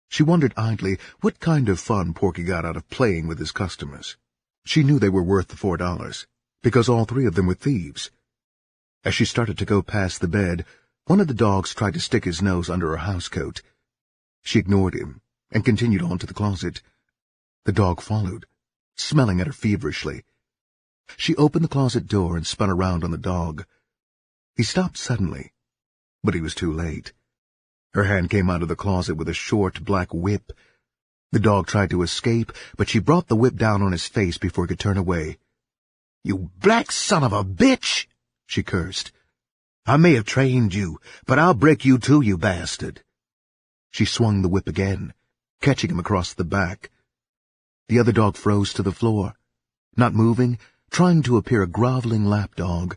She wondered idly what kind of fun Porky got out of playing with his customers. She knew they were worth the $4, because all 3 of them were thieves. As she started to go past the bed, one of the dogs tried to stick his nose under her housecoat. She ignored him and continued on to the closet. The dog followed, smelling at her feverishly. She opened the closet door and spun around on the dog. He stopped suddenly, but he was too late. Her hand came out of the closet with a short black whip. The dog tried to escape, but she brought the whip down on his face before he could turn away. "You black son of a bitch!" she cursed. "I may have trained you, but I'll break you too, you bastard." She swung the whip again, catching him across the back. The other dog froze to the floor, not moving, trying to appear a groveling lapdog.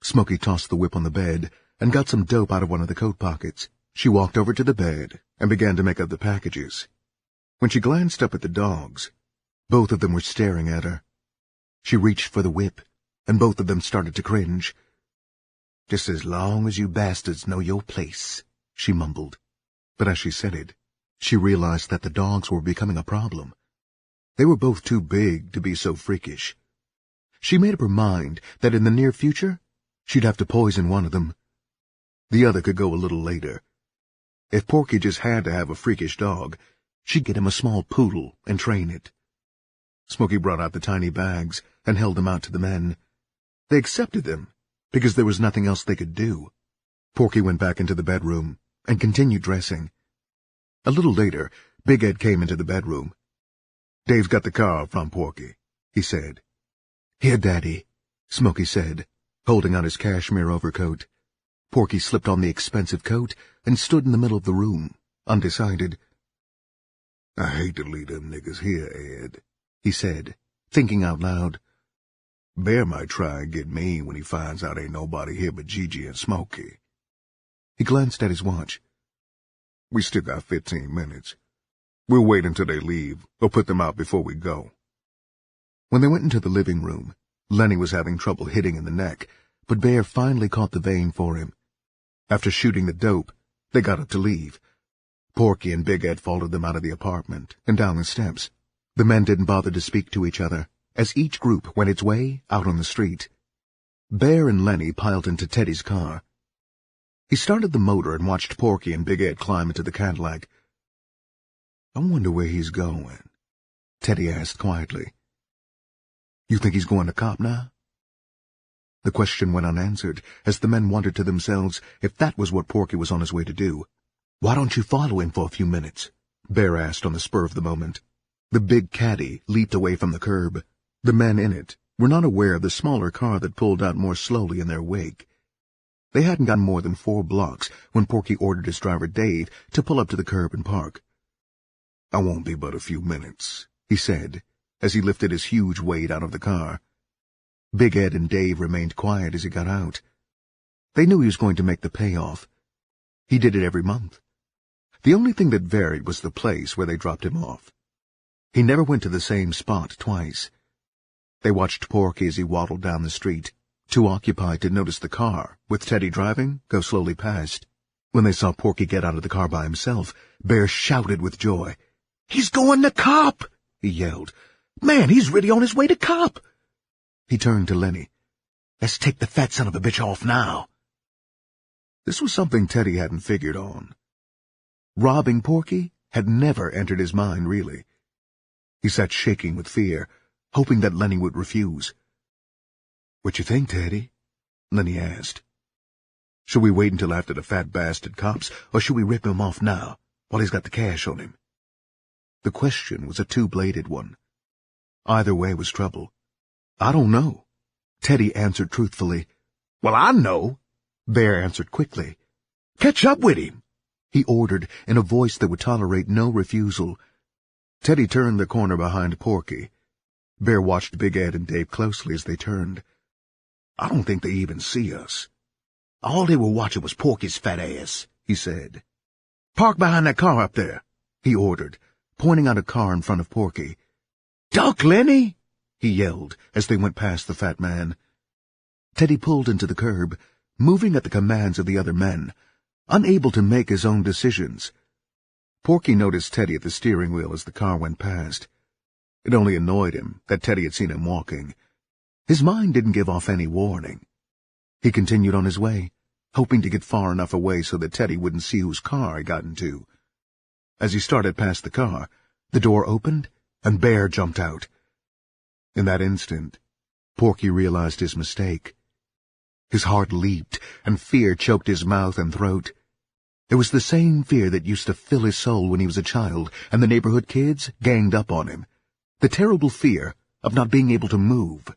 Smokey tossed the whip on the bed and got some dope out of one of the coat pockets. She walked over to the bed and began to make up the packages. When she glanced up at the dogs, both of them were staring at her. She reached for the whip, and both of them started to cringe. "Just as long as you bastards know your place," she mumbled. But as she said it, she realized that the dogs were becoming a problem. They were both too big to be so freakish. She made up her mind that in the near future, she'd have to poison one of them. The other could go a little later. If Porky just had to have a freakish dog, she'd get him a small poodle and train it. Smokey brought out the tiny bags and held them out to the men. They accepted them, because there was nothing else they could do. Porky went back into the bedroom and continued dressing. A little later, Big Ed came into the bedroom. "Dave's got the car from Porky," he said. "Here, Daddy," Smokey said, holding out his cashmere overcoat. Porky slipped on the expensive coat and stood in the middle of the room, undecided. "I hate to leave them niggas here, Ed," he said, thinking out loud. "Bear might try and get me when he finds out ain't nobody here but Gigi and Smokey." He glanced at his watch. "We still got 15 minutes. We'll wait until they leave, or put them out before we go." When they went into the living room, Lenny was having trouble hitting in the neck, but Bear finally caught the vein for him. After shooting the dope, they got up to leave. Porky and Big Ed followed them out of the apartment and down the steps. The men didn't bother to speak to each other, as each group went its way out on the street. Bear and Lenny piled into Teddy's car. He started the motor and watched Porky and Big Ed climb into the Cadillac. "I wonder where he's going," Teddy asked quietly. You think he's going to cop now? The question went unanswered, as the men wondered to themselves if that was what Porky was on his way to do. Why don't you follow him for a few minutes? Bear asked on the spur of the moment. The big caddy leaped away from the curb. The men in it were not aware of the smaller car that pulled out more slowly in their wake. They hadn't gone more than 4 blocks when Porky ordered his driver, Dave, to pull up to the curb and park. I won't be but a few minutes, he said, as he lifted his huge weight out of the car. Big Ed and Dave remained quiet as he got out. They knew he was going to make the payoff. He did it every month. The only thing that varied was the place where they dropped him off. He never went to the same spot twice. They watched Porky as he waddled down the street, too occupied to notice the car, with Teddy driving, go slowly past. When they saw Porky get out of the car by himself, Bear shouted with joy. "He's going to cop!" he yelled. "Man, he's really on his way to cop!" He turned to Lenny. "Let's take the fat son of a bitch off now." This was something Teddy hadn't figured on. Robbing Porky had never entered his mind, really. He sat shaking with fear, hoping that Lenny would refuse. "What you think, Teddy?" Lenny asked. "Should we wait until after the fat bastard cops, or should we rip him off now, while he's got the cash on him?" The question was a two-bladed one. Either way was trouble. "I don't know," Teddy answered truthfully. "Well, I know," Bear answered quickly. "Catch up with him," he ordered in a voice that would tolerate no refusal. Teddy turned the corner behind Porky. Bear watched Big Ed and Dave closely as they turned. "I don't think they even see us." "All they were watching was Porky's fat ass," he said. "Park behind that car up there," he ordered, pointing out a car in front of Porky. "Duck, Lenny!" he yelled as they went past the fat man. Teddy pulled into the curb, moving at the commands of the other men, unable to make his own decisions. Porky noticed Teddy at the steering wheel as the car went past. It only annoyed him that Teddy had seen him walking. His mind didn't give off any warning. He continued on his way, hoping to get far enough away so that Teddy wouldn't see whose car he got into. As he started past the car, the door opened, and Bear jumped out. In that instant, Porky realized his mistake. His heart leaped, and fear choked his mouth and throat. It was the same fear that used to fill his soul when he was a child, and the neighborhood kids ganged up on him. The terrible fear of not being able to move,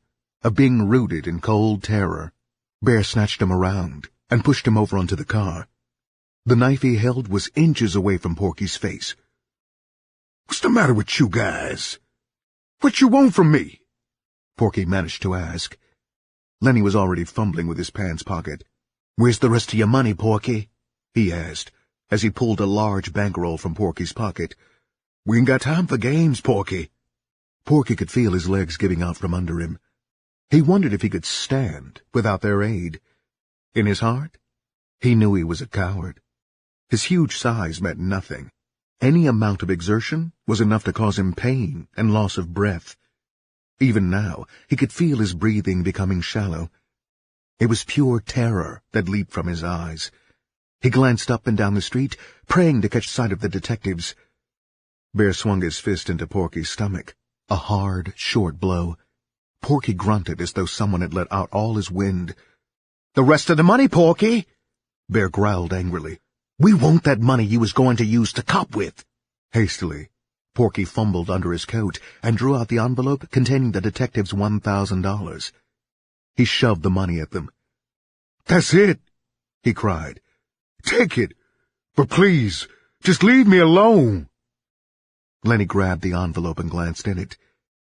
of being rooted in cold terror. Bear snatched him around and pushed him over onto the car. The knife he held was inches away from Porky's face. "What's the matter with you guys? What you want from me?" Porky managed to ask. Lenny was already fumbling with his pants pocket. "Where's the rest of your money, Porky?" he asked, as he pulled a large bankroll from Porky's pocket. "We ain't got time for games, Porky." Porky could feel his legs giving out from under him. He wondered if he could stand without their aid. In his heart, he knew he was a coward. His huge size meant nothing. Any amount of exertion was enough to cause him pain and loss of breath. Even now, he could feel his breathing becoming shallow. It was pure terror that leaped from his eyes. He glanced up and down the street, praying to catch sight of the detectives. Bear swung his fist into Porky's stomach, a hard, short blow. Porky grunted as though someone had let out all his wind. "The rest of the money, Porky!" Bear growled angrily. "We want that money you was going to use to cop with." Hastily, Porky fumbled under his coat and drew out the envelope containing the detective's $1,000. He shoved the money at them. "That's it!" he cried. "Take it! But please, just leave me alone!" Lenny grabbed the envelope and glanced in it.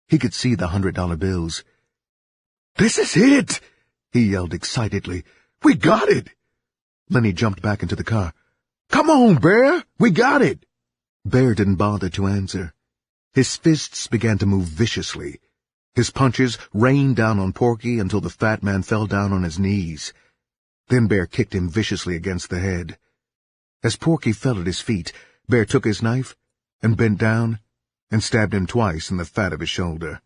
He could see the $100 bills. "This is it!" he yelled excitedly. "We got it!" Lenny jumped back into the car. "Come on, Bear! We got it!" Bear didn't bother to answer. His fists began to move viciously. His punches rained down on Porky until the fat man fell down on his knees. Then Bear kicked him viciously against the head. As Porky fell at his feet, Bear took his knife and bent down and stabbed him twice in the fat of his shoulder.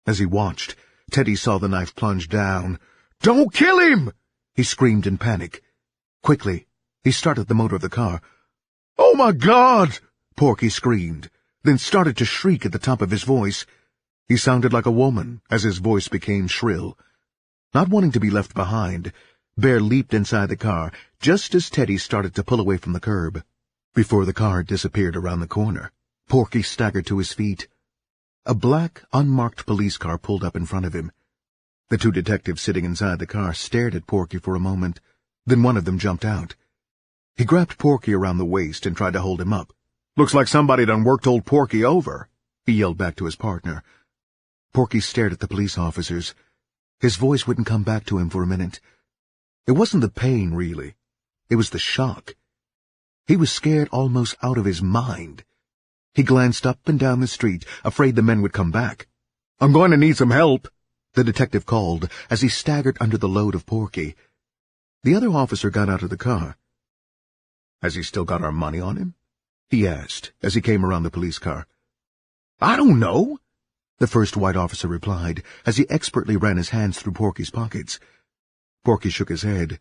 As he watched, Teddy saw the knife plunge down. "Don't kill him!" he screamed in panic. Quickly, he started the motor of the car. "Oh, my God!" Porky screamed. then started to shriek at the top of his voice. He sounded like a woman as his voice became shrill. Not wanting to be left behind, Bear leaped inside the car just as Teddy started to pull away from the curb. Before the car disappeared around the corner, Porky staggered to his feet. A black, unmarked police car pulled up in front of him. The two detectives sitting inside the car stared at Porky for a moment. Then one of them jumped out. He grabbed Porky around the waist and tried to hold him up. "Looks like somebody done worked old Porky over," he yelled back to his partner. Porky stared at the police officers. His voice wouldn't come back to him for a minute. It wasn't the pain, really. It was the shock. He was scared almost out of his mind. He glanced up and down the street, afraid the men would come back. "I'm going to need some help," the detective called as he staggered under the load of Porky. The other officer got out of the car. "Has he still got our money on him?" he asked as he came around the police car. "I don't know," the first white officer replied as he expertly ran his hands through Porky's pockets. Porky shook his head.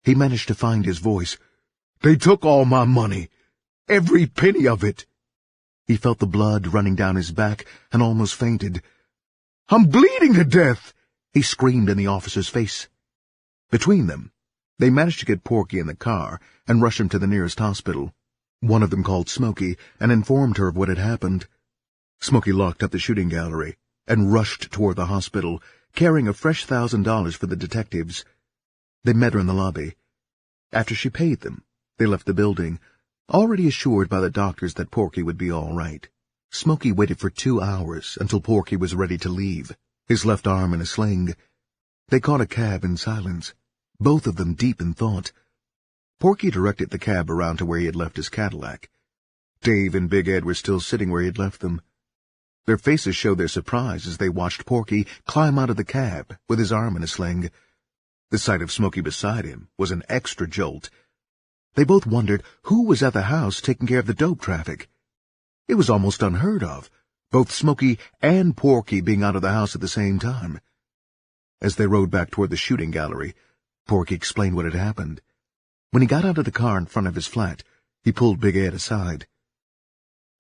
He managed to find his voice. "They took all my money. Every penny of it." He felt the blood running down his back and almost fainted. "I'm bleeding to death," he screamed in the officer's face. Between them, they managed to get Porky in the car and rush him to the nearest hospital. One of them called Smokey and informed her of what had happened. Smokey locked up the shooting gallery and rushed toward the hospital, carrying a fresh $1,000 for the detectives. They met her in the lobby. After she paid them, they left the building, already assured by the doctors that Porky would be all right. Smokey waited for 2 hours until Porky was ready to leave, his left arm in a sling. They caught a cab in silence, both of them deep in thought. Porky directed the cab around to where he had left his Cadillac. Dave and Big Ed were still sitting where he had left them. Their faces showed their surprise as they watched Porky climb out of the cab with his arm in a sling. The sight of Smokey beside him was an extra jolt. They both wondered who was at the house taking care of the dope traffic. It was almost unheard of, both Smokey and Porky being out of the house at the same time. As they rode back toward the shooting gallery, Porky explained what had happened. When he got out of the car in front of his flat, he pulled Big Ed aside.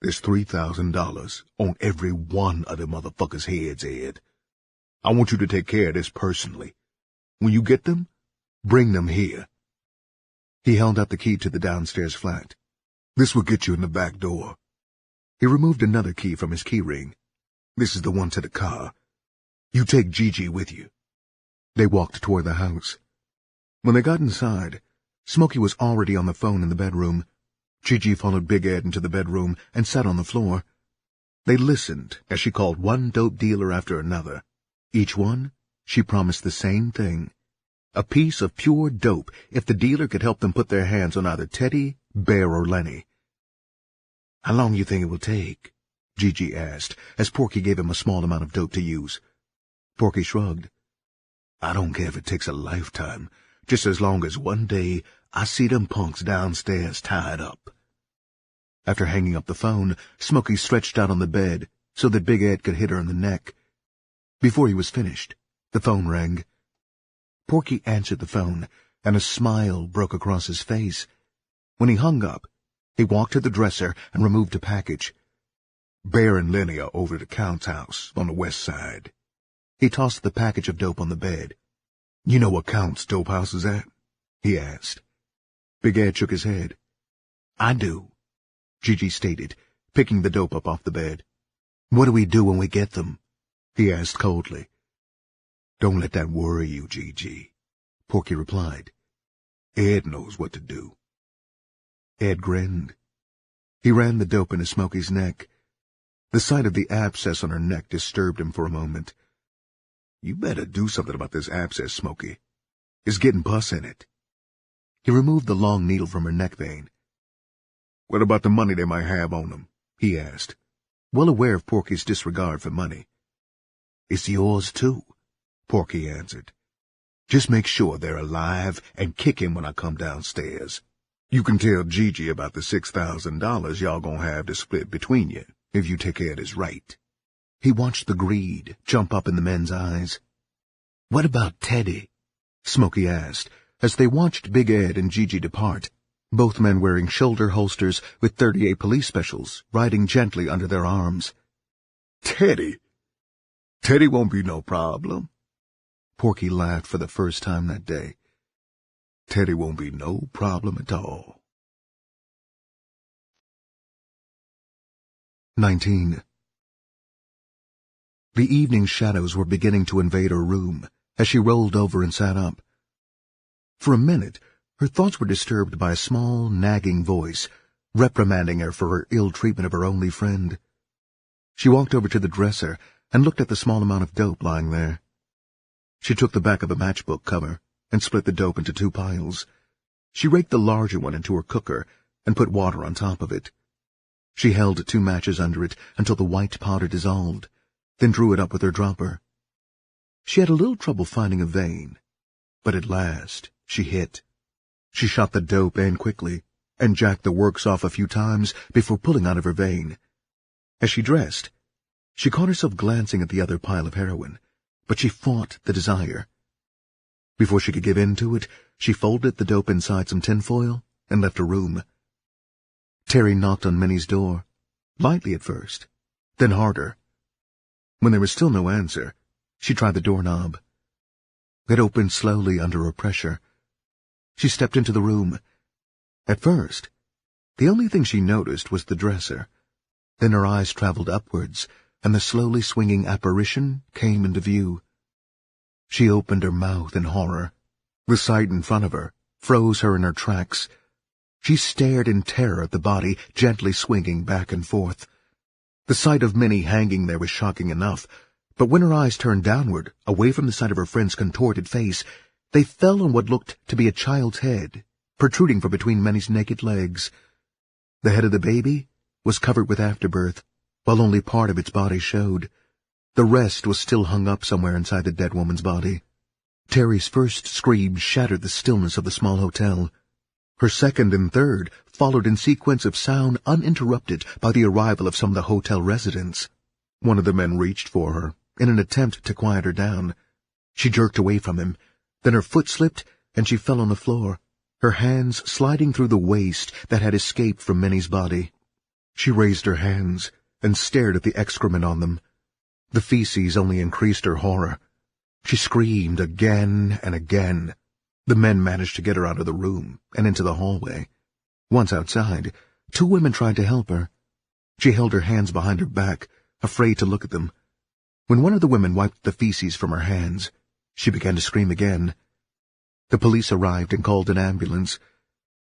"There's $3,000 on every one of them motherfuckers' heads, Ed. I want you to take care of this personally. When you get them, bring them here." He held out the key to the downstairs flat. "This will get you in the back door." He removed another key from his key ring. "This is the one to the car. You take Gigi with you." They walked toward the house. When they got inside, Smokey was already on the phone in the bedroom. Gigi followed Big Ed into the bedroom and sat on the floor. They listened as she called one dope dealer after another. Each one, she promised the same thing: a piece of pure dope if the dealer could help them put their hands on either Teddy, Bear, or Lenny. "How long you think it will take?" Gigi asked, as Porky gave him a small amount of dope to use. Porky shrugged. "I don't care if it takes a lifetime, just as long as one day I see them punks downstairs tied up." After hanging up the phone, Smokey stretched out on the bed so that Big Ed could hit her in the neck. Before he was finished, the phone rang. Porky answered the phone, and a smile broke across his face. When he hung up, he walked to the dresser and removed a package. "Bear and Lenny are over at Count's house on the west side." He tossed the package of dope on the bed. "You know where Count's dope house is at?" he asked. Big Ed shook his head. "I do," Gigi stated, picking the dope up off the bed. "What do we do when we get them?" he asked coldly. "Don't let that worry you, Gigi," Porky replied. "Ed knows what to do." Ed grinned. He ran the dope into Smokey's neck. The sight of the abscess on her neck disturbed him for a moment. "You better do something about this abscess, Smokey. It's getting pus in it." He removed the long needle from her neck vein. "What about the money they might have on them?" he asked, well aware of Porky's disregard for money. "It's yours, too," Porky answered. "Just make sure they're alive and kick him when I come downstairs. You can tell Gigi about the $6,000 y'all gonna have to split between you if you take care of this right." He watched the greed jump up in the men's eyes. "What about Teddy?" Smokey asked, as they watched Big Ed and Gigi depart. both men wearing shoulder holsters with 38 police specials riding gently under their arms. Teddy won't be no problem. Porky laughed for the first time that day. Teddy won't be no problem at all. 19. The evening shadows were beginning to invade her room as she rolled over and sat up. For a minute, her thoughts were disturbed by a small, nagging voice, reprimanding her for her ill treatment of her only friend. She walked over to the dresser and looked at the small amount of dope lying there. She took the back of a matchbook cover and split the dope into 2 piles. She raked the larger one into her cooker and put water on top of it. She held 2 matches under it until the white powder dissolved, then drew it up with her dropper. She had a little trouble finding a vein, but at last she hit. She shot the dope in quickly and jacked the works off a few times before pulling out of her vein. As she dressed, she caught herself glancing at the other pile of heroin, but she fought the desire. Before she could give in to it, she folded the dope inside some tinfoil and left her room. Terry knocked on Minnie's door, lightly at first, then harder. When there was still no answer, she tried the doorknob. It opened slowly under her pressure. She stepped into the room. At first, the only thing she noticed was the dresser. Then her eyes traveled upwards, and the slowly swinging apparition came into view. She opened her mouth in horror. The sight in front of her froze her in her tracks. She stared in terror at the body gently swinging back and forth. The sight of Minnie hanging there was shocking enough, but when her eyes turned downward, away from the sight of her friend's contorted face, they fell on what looked to be a child's head, protruding from between Minnie's naked legs. The head of the baby was covered with afterbirth, while only part of its body showed. The rest was still hung up somewhere inside the dead woman's body. Terry's first scream shattered the stillness of the small hotel. Her second and third followed in sequence of sound uninterrupted by the arrival of some of the hotel residents. One of the men reached for her in an attempt to quiet her down. She jerked away from him. Then her foot slipped, and she fell on the floor, her hands sliding through the waste that had escaped from Minnie's body. She raised her hands and stared at the excrement on them. The feces only increased her horror. She screamed again and again. The men managed to get her out of the room and into the hallway. Once outside, 2 women tried to help her. She held her hands behind her back, afraid to look at them. When one of the women wiped the feces from her hands, she began to scream again. The police arrived and called an ambulance.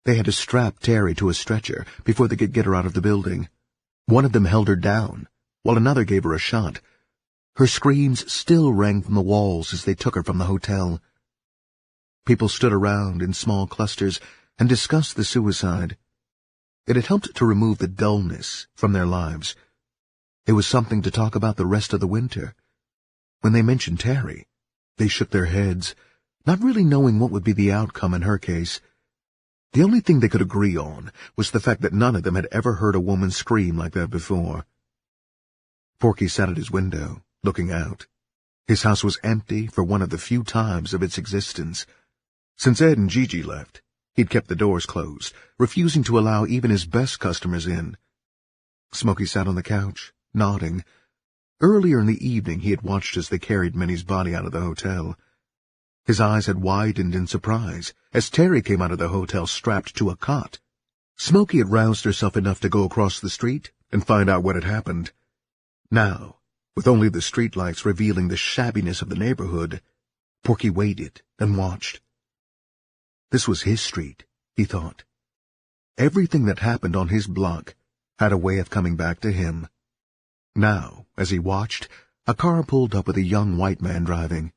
They had to strap Terry to a stretcher before they could get her out of the building. One of them held her down, while another gave her a shot. Her screams still rang from the walls as they took her from the hotel. People stood around in small clusters and discussed the suicide. It had helped to remove the dullness from their lives. It was something to talk about the rest of the winter. When they mentioned Terry, they shook their heads, not really knowing what would be the outcome in her case. The only thing they could agree on was the fact that none of them had ever heard a woman scream like that before. Porky sat at his window, looking out. His house was empty for one of the few times of its existence. Since Ed and Gigi left, he'd kept the doors closed, refusing to allow even his best customers in. Smokey sat on the couch, nodding. Earlier in the evening he had watched as they carried Minnie's body out of the hotel. His eyes had widened in surprise as Terry came out of the hotel strapped to a cot. Smokey had roused herself enough to go across the street and find out what had happened. Now, with only the streetlights revealing the shabbiness of the neighborhood, Porky waited and watched. This was his street, he thought. Everything that happened on his block had a way of coming back to him. Now, as he watched, a car pulled up with a young white man driving.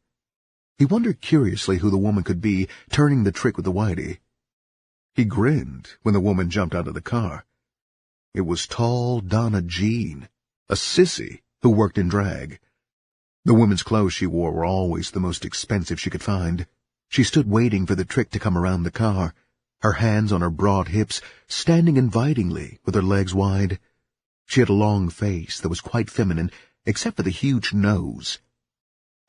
He wondered curiously who the woman could be turning the trick with the whitey. He grinned when the woman jumped out of the car. It was tall Donna Jean, a sissy who worked in drag. The woman's clothes she wore were always the most expensive she could find. She stood waiting for the trick to come around the car, her hands on her broad hips, standing invitingly with her legs wide. She had a long face that was quite feminine, except for the huge nose.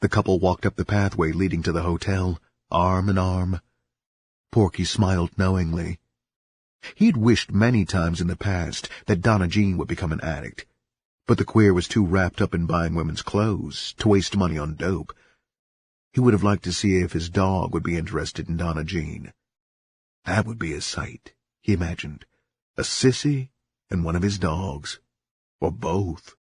The couple walked up the pathway leading to the hotel, arm in arm. Porky smiled knowingly. He had wished many times in the past that Donna Jean would become an addict, but the queer was too wrapped up in buying women's clothes to waste money on dope. He would have liked to see if his dog would be interested in Donna Jean. That would be a sight, he imagined. A sissy and one of his dogs, or both.